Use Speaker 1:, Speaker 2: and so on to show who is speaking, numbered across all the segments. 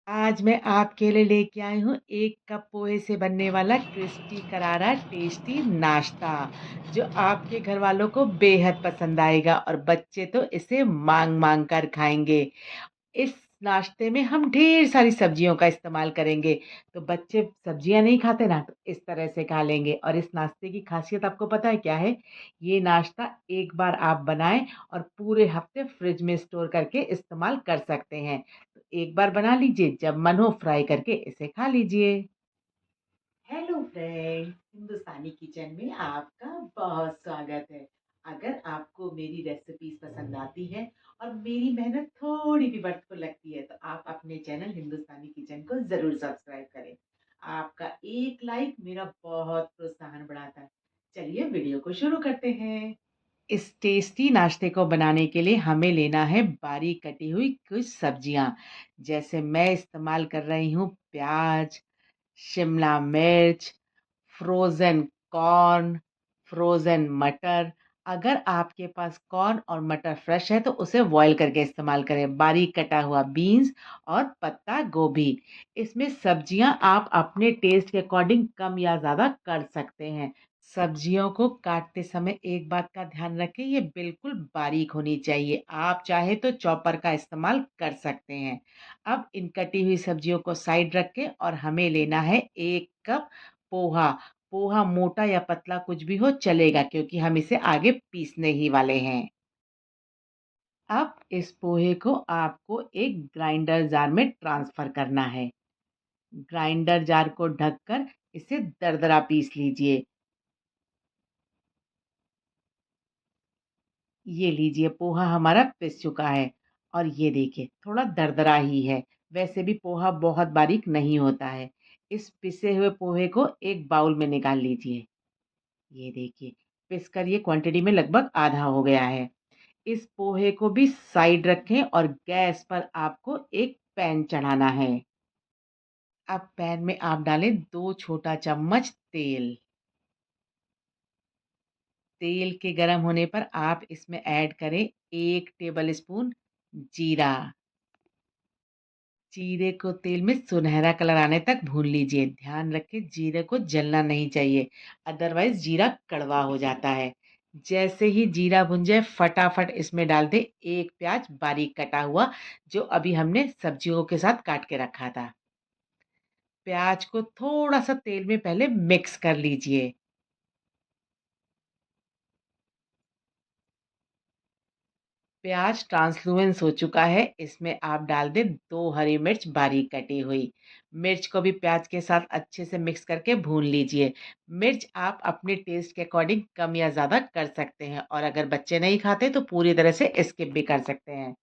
Speaker 1: आज मैं आपके लिए लेके आई हूँ 1 कप पोहे से बनने वाला क्रिस्पी करारा टेस्टी नाश्ता, जो आपके घरवालों को बेहद पसंद आएगा और बच्चे तो इसे माँग-माँग कर खाएँगे। इस नाश्ते में हम ढेर सारी सब्जियों का इस्तेमाल करेंगे, तो बच्चे सब्जियाँ नहीं खाते ना, तो इस तरह से खा लेंगे और इस नाश्ते की ख़ासियत आपको पता है क्या है? ये नाश्ता एक बार आप बनाएँ और पूरे हफ़्ते फ्रिज में स्टोर करके इस्तेमाल कर सकते हैं। तो एक बार बना लीजिए, जब मन हो फ्राई करके इसे खा लीजिए। हेलो फ्रेंड, हिंदुस्तानी किचन में आपका बहुत स्वागत है। अगर आपको मेरी रेसिपीज पसंद आती है और मेरी मेहनत थोड़ी भी वक्त को लगती है, तो आप अपने चैनल हिंदुस्तानी किचन को जरूर सब्सक्राइब करें। आपका एक लाइक मेरा बहुत प्रोत्साहन बढ़ाता है। चलिए वीडियो को शुरू करते हैं। इस टेस्टी नाश्ते को बनाने के लिए हमें लेना है बारीक कटी हुई कुछ सब्जियां, जैसे मैं इस्तेमाल कर रही हूँ प्याज, शिमला मिर्च, फ्रोज़न कॉर्न, फ्रोज़न मटर। अगर आपके पास कॉर्न और मटर फ्रेश है तो उसे बॉयल करके इस्तेमाल करें। बारीक कटा हुआ बीन्स और पत्ता गोभी। इसमें सब्जियां आप अपने टेस्ट के अकॉर्डिंग कम या ज़्यादा कर सकते हैं। सब्जियों को काटते समय एक बात का ध्यान रखें, ये बिल्कुल बारीक होनी चाहिए। आप चाहे तो चॉपर का इस्तेमाल कर सकते हैं। अब इन कटी हुई सब्जियों को साइड रखें और हमें लेना है 1 कप पोहा। पोहा मोटा या पतला कुछ भी हो चलेगा, क्योंकि हम इसे आगे पीसने ही वाले हैं। अब इस पोहे को आपको एक ग्राइंडर जार में ट्रांसफर करना है। ग्राइंडर जार को ढककर इसे दरदरा पीस लीजिए। ये लीजिए, पोहा हमारा पिस चुका है और ये देखिए थोड़ा दरदरा ही है। वैसे भी पोहा बहुत बारीक नहीं होता है। इस पिसे हुए पोहे को एक बाउल में निकाल लीजिए। ये देखिए, पिस कर ये क्वांटिटी में लगभग आधा हो गया है। इस पोहे को भी साइड रखें और गैस पर आपको एक पैन चढ़ाना है। अब पैन में आप डालें 2 छोटा चम्मच तेल। तेल के गरम होने पर आप इसमें ऐड करें 1 टेबल स्पून जीरा। जीरे को तेल में सुनहरा कलर आने तक भून लीजिए। ध्यान रखें, जीरे को जलना नहीं चाहिए, अदरवाइज जीरा कड़वा हो जाता है। जैसे ही जीरा भुन जाए, फटाफट इसमें डाल दें 1 प्याज बारीक कटा हुआ, जो अभी हमने सब्जियों के साथ काट के रखा था। प्याज को थोड़ा सा तेल में पहले मिक्स कर लीजिए। प्याज ट्रांसलूएंस हो चुका है, इसमें आप डाल दें 2 हरी मिर्च बारीक कटी हुई। मिर्च को भी प्याज के साथ अच्छे से मिक्स करके भून लीजिए। मिर्च आप अपने टेस्ट के अकॉर्डिंग कम या ज़्यादा कर सकते हैं और अगर बच्चे नहीं खाते तो पूरी तरह से स्किप भी कर सकते हैं।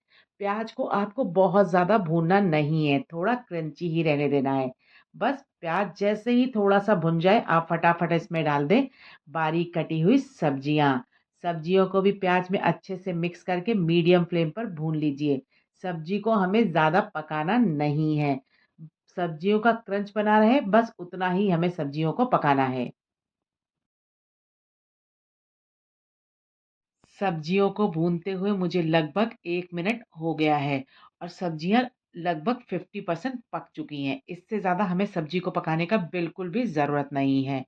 Speaker 1: प्याज को आपको बहुत ज़्यादा भूनना नहीं है, थोड़ा क्रंची ही रहने देना है। बस प्याज जैसे ही थोड़ा-सा भुन जाए, आप फटाफट इसमें डाल दें बारीक कटी हुई सब्जियाँ। सब्जियों को भी प्याज में अच्छे से मिक्स करके मीडियम फ्लेम पर भून लीजिए। सब्जी को हमें ज़्यादा पकाना नहीं है। सब्जियों का क्रंच बना रहे, बस उतना ही हमें सब्जियों को पकाना है। सब्जियों को भूनते हुए मुझे लगभग 1 मिनट हो गया है और सब्जियाँ लगभग 50% पक चुकी हैं। इससे ज़्यादा हमें सब्जी को पकाने का बिल्कुल भी ज़रूरत नहीं है।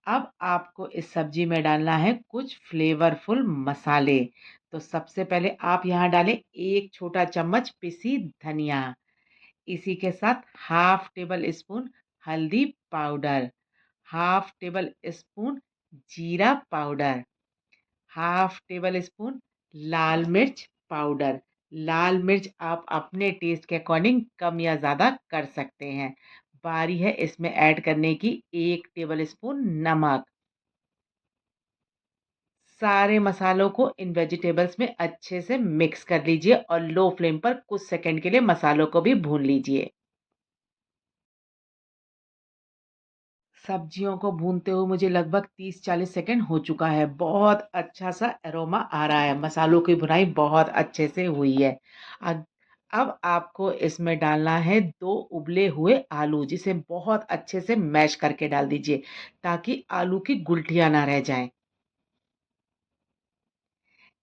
Speaker 1: अब आपको इस सब्जी में डालना है कुछ फ्लेवरफुल मसाले। तो सबसे पहले आप यहाँ डालें 1 छोटा चम्मच पिसी धनिया। इसी के साथ हाफ टेबल स्पून हल्दी पाउडर, हाफ टेबल स्पून जीरा पाउडर, हाफ टेबल स्पून लाल मिर्च पाउडर। लाल मिर्च आप अपने टेस्ट के अकॉर्डिंग कम या ज़्यादा कर सकते हैं। बारी है इसमें ऐड करने की 1 टेबल स्पून नमक। सारे मसालों को इन वेजिटेबल्स में अच्छे से मिक्स कर लीजिए और लो फ्लेम पर कुछ सेकंड के लिए मसालों को भी भून लीजिए। सब्जियों को भूनते हुए मुझे लगभग 30-40 सेकंड हो चुका है। बहुत अच्छा सा एरोमा आ रहा है। मसालों की भुनाई बहुत अच्छे से हुई है। अब अब आपको इसमें डालना है 2 उबले हुए आलू, जिसे बहुत अच्छे से मैश करके डाल दीजिए ताकि आलू की गुठलियाँ ना रह जाएँ।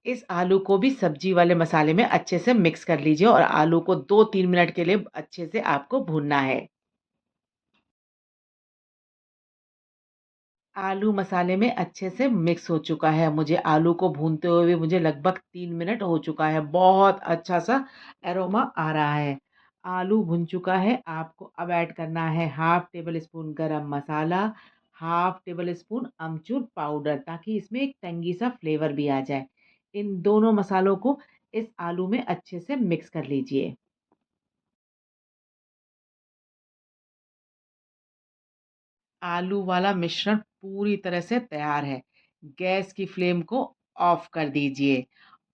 Speaker 1: इस आलू को भी सब्जी वाले मसाले में अच्छे से मिक्स कर लीजिए और आलू को 2-3 मिनट के लिए अच्छे से आपको भूनना है। आलू मसाले में अच्छे से मिक्स हो चुका है। मुझे आलू को भूनते हुए मुझे लगभग 3 मिनट हो चुका है। बहुत अच्छा-सा एरोमा आ रहा है। आलू भुन चुका है। आपको अब ऐड करना है हाफ टेबल स्पून गरम मसाला, हाफ टेबल स्पून अमचूर पाउडर ताकि इसमें एक टंगी सा फ्लेवर भी आ जाए। इन दोनों मसालों को इस आलू में अच्छे से मिक्स कर लीजिए। आलू वाला मिश्रण पूरी तरह से तैयार है। गैस की फ्लेम को ऑफ कर दीजिए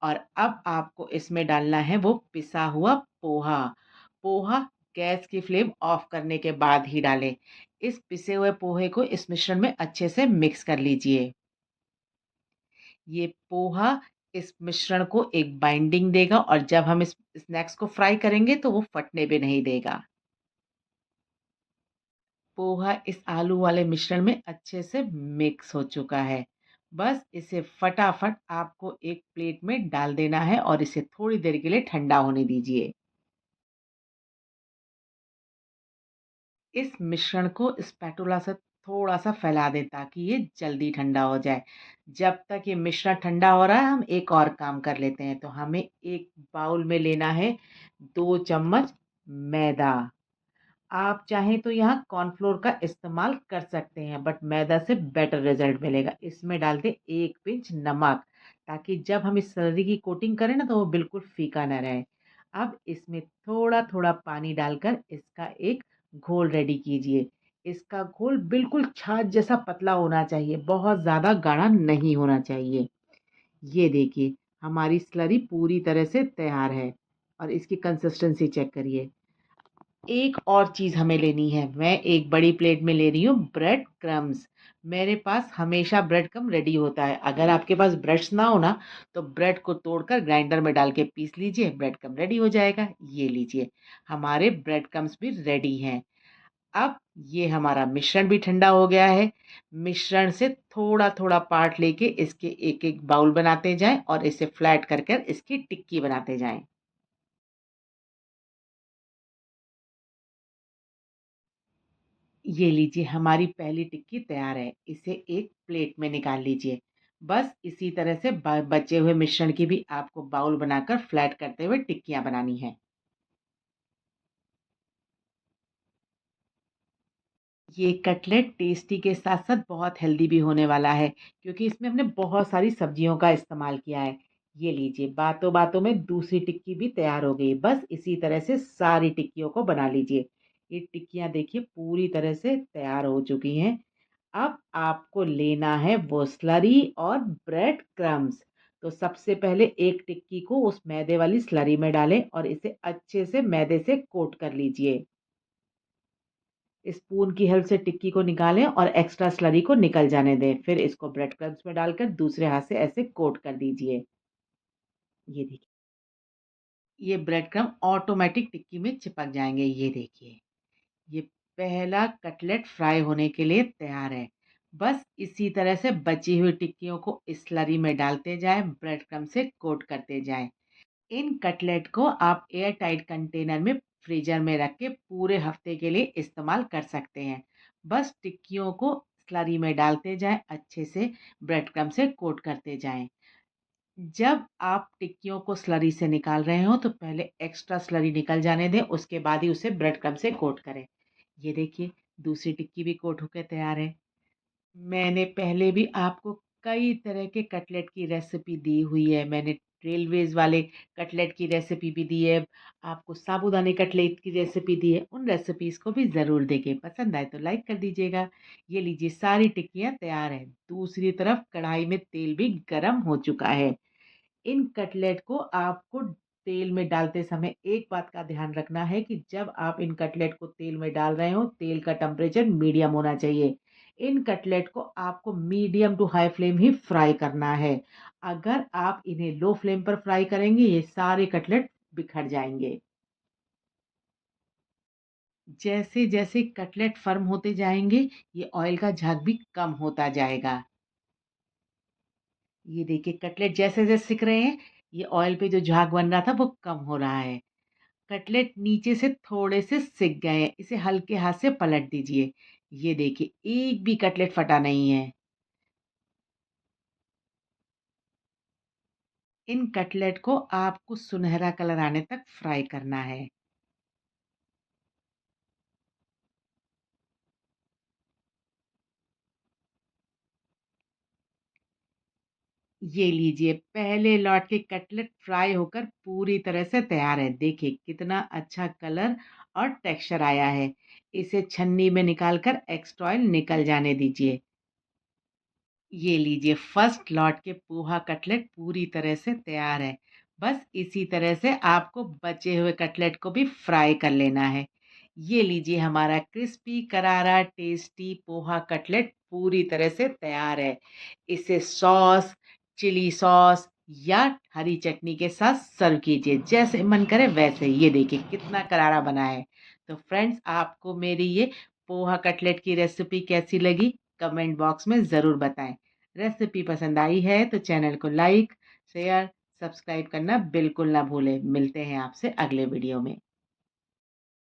Speaker 1: और अब आपको इसमें डालना है वो पिसा हुआ पोहा। पोहा गैस की फ्लेम ऑफ करने के बाद ही डालें। इस पिसे हुए पोहे को इस मिश्रण में अच्छे से मिक्स कर लीजिए। ये पोहा इस मिश्रण को एक बाइंडिंग देगा और जब हम इस स्नैक्स को फ्राई करेंगे तो वो फटने भी नहीं देगा। पोहा इस आलू वाले मिश्रण में अच्छे से मिक्स हो चुका है। बस इसे फटाफट आपको एक प्लेट में डाल देना है और इसे थोड़ी देर के लिए ठंडा होने दीजिए। इस मिश्रण को स्पैटुला से थोड़ा-सा फैला दें ताकि ये जल्दी ठंडा हो जाए। जब तक ये मिश्रण ठंडा हो रहा है हम एक और काम कर लेते हैं। तो हमें एक बाउल में लेना है 2 चम्मच मैदा। आप चाहें तो यहाँ कॉर्नफ्लोर का इस्तेमाल कर सकते हैं, बट मैदा से बेटर रिज़ल्ट मिलेगा। इसमें डाल दें 1 पिंच नमक, ताकि जब हम इस स्लरी की कोटिंग करें ना, तो वो बिल्कुल फीका ना रहे। अब इसमें थोड़ा-थोड़ा पानी डालकर इसका एक घोल रेडी कीजिए। इसका घोल बिल्कुल छाछ जैसा पतला होना चाहिए, बहुत ज़्यादा गाढ़ा नहीं होना चाहिए। ये देखिए, हमारी स्लरी पूरी तरह से तैयार है और इसकी कंसिस्टेंसी चेक करिए। एक और चीज़ हमें लेनी है। मैं एक बड़ी प्लेट में ले रही हूँ ब्रेड क्रम्ब्स। मेरे पास हमेशा ब्रेड क्रम्ब रेडी होता है। अगर आपके पास ब्रेड्स ना हो ना, तो ब्रेड को तोड़कर ग्राइंडर में डाल के पीस लीजिए, ब्रेड क्रम्ब रेडी हो जाएगा। ये लीजिए, हमारे ब्रेड क्रम्ब्स भी रेडी हैं। अब ये हमारा मिश्रण भी ठंडा हो गया है। मिश्रण से थोड़ा-थोड़ा पार्ट लेके इसके एक-एक बाउल बनाते जाएँ और इसे फ्लैट कर कर इसकी टिक्की बनाते जाएँ। ये लीजिए हमारी पहली टिक्की तैयार है। इसे एक प्लेट में निकाल लीजिए। बस इसी तरह से बचे हुए मिश्रण की भी आपको बाउल बनाकर फ्लैट करते हुए टिक्कियाँ बनानी हैं। ये कटलेट टेस्टी के साथ-साथ बहुत हेल्दी भी होने वाला है, क्योंकि इसमें हमने बहुत सारी सब्जियों का इस्तेमाल किया है। ये लीजिए, बातों-बातों में दूसरी टिक्की भी तैयार हो गई। बस इसी तरह से सारी टिक्कियों को बना लीजिए। ये टिक्कियाँ देखिए पूरी तरह से तैयार हो चुकी हैं। अब आपको लेना है वो स्लरी और ब्रेड क्रम्ब्स। तो सबसे पहले एक टिक्की को उस मैदे वाली स्लरी में डालें और इसे अच्छे से मैदे से कोट कर लीजिए। स्पून की हेल्प से टिक्की को निकालें और एक्स्ट्रा स्लरी को निकल जाने दें। फिर इसको ब्रेड क्रम्ब्स में डालकर दूसरे हाथ से ऐसे कोट कर दीजिए। ये देखिए, ये ब्रेड क्रम्ब ऑटोमेटिक टिक्की में चिपक जाएँगे। ये देखिए। ये पहला कटलेट फ्राई होने के लिए तैयार है। बस इसी तरह से बची हुई टिक्कियों को इस स्लरी में डालते जाएँ, ब्रेड क्रम्ब से कोट करते जाएँ। इन कटलेट को आप एयर टाइट कंटेनर में फ्रीज़र में रख के पूरे हफ्ते के लिए इस्तेमाल कर सकते हैं। बस टिक्कियों को स्लरी में डालते जाएँ, अच्छे से ब्रेड क्रम्ब से कोट करते जाएँ। जब आप टिक्कियों को स्लरी से निकाल रहे हों, तो पहले एक्स्ट्रा स्लरी निकल जाने दें, उसके बाद ही उसे ब्रेड क्रम्ब से कोट करें। ये देखिए, दूसरी टिक्की भी कोट होके तैयार है। मैंने पहले भी आपको कई तरह के कटलेट की रेसिपी दी हुई है। मैंने रेलवेज़ वाले कटलेट की रेसिपी भी दी है, आपको साबूदाने कटलेट की रेसिपी दी है। उन रेसिपीज़ को भी ज़रूर देखें। पसंद आए तो लाइक कर दीजिएगा। ये लीजिए सारी टिक्कियाँ तैयार हैं। दूसरी तरफ कढ़ाई में तेल भी गरम हो चुका है। इन कटलेट को आपको तेल में डालते समय एक बात का ध्यान रखना है कि जब आप इन कटलेट को तेल में डाल रहे हो, तेल का टेम्परेचर मीडियम होना चाहिए। इन कटलेट को आपको मीडियम टू हाई फ्लेम ही फ्राई करना है। अगर आप इन्हें लो फ्लेम पर फ्राई करेंगे, ये सारे कटलेट बिखर जाएँगे। जैसे-जैसे कटलेट फर्म होते जाएँगे, ये ऑयल का झाग भी कम होता जाएगा। ये देखिए कटलेट जैसे-जैसे सिक रहे हैं, ये ऑयल पे जो झाग बन रहा था वो कम हो रहा है। कटलेट नीचे से थोड़े से सिक गए हैं, इसे हल्के हाथ से पलट दीजिए। ये देखिए एक भी कटलेट फटा नहीं है। इन कटलेट को आपको सुनहरा कलर आने तक फ्राई करना है। ये लीजिए पहले लॉट के कटलेट फ्राई होकर पूरी तरह से तैयार है। देखिए कितना अच्छा कलर और टेक्सचर आया है। इसे छन्नी में निकालकर एक्स्ट्रा ऑयल निकल जाने दीजिए। ये लीजिए फर्स्ट लॉट के पोहा कटलेट पूरी तरह से तैयार है। बस इसी तरह से आपको बचे हुए कटलेट को भी फ्राई कर लेना है। ये लीजिए हमारा क्रिस्पी करारा टेस्टी पोहा कटलेट पूरी तरह से तैयार है। इसे सॉस, चिली सॉस या हरी चटनी के साथ सर्व कीजिए। जैसे मन करे वैसे। ये देखिए कितना करारा बना है। तो फ्रेंड्स आपको मेरी ये पोहा कटलेट की रेसिपी कैसी लगी? कमेंट बॉक्स में ज़रूर बताएं। रेसिपी पसंद आई है तो चैनल को लाइक, शेयर, सब्सक्राइब करना बिल्कुल ना भूलें। मिलते हैं आपसे अगले वीडियो में।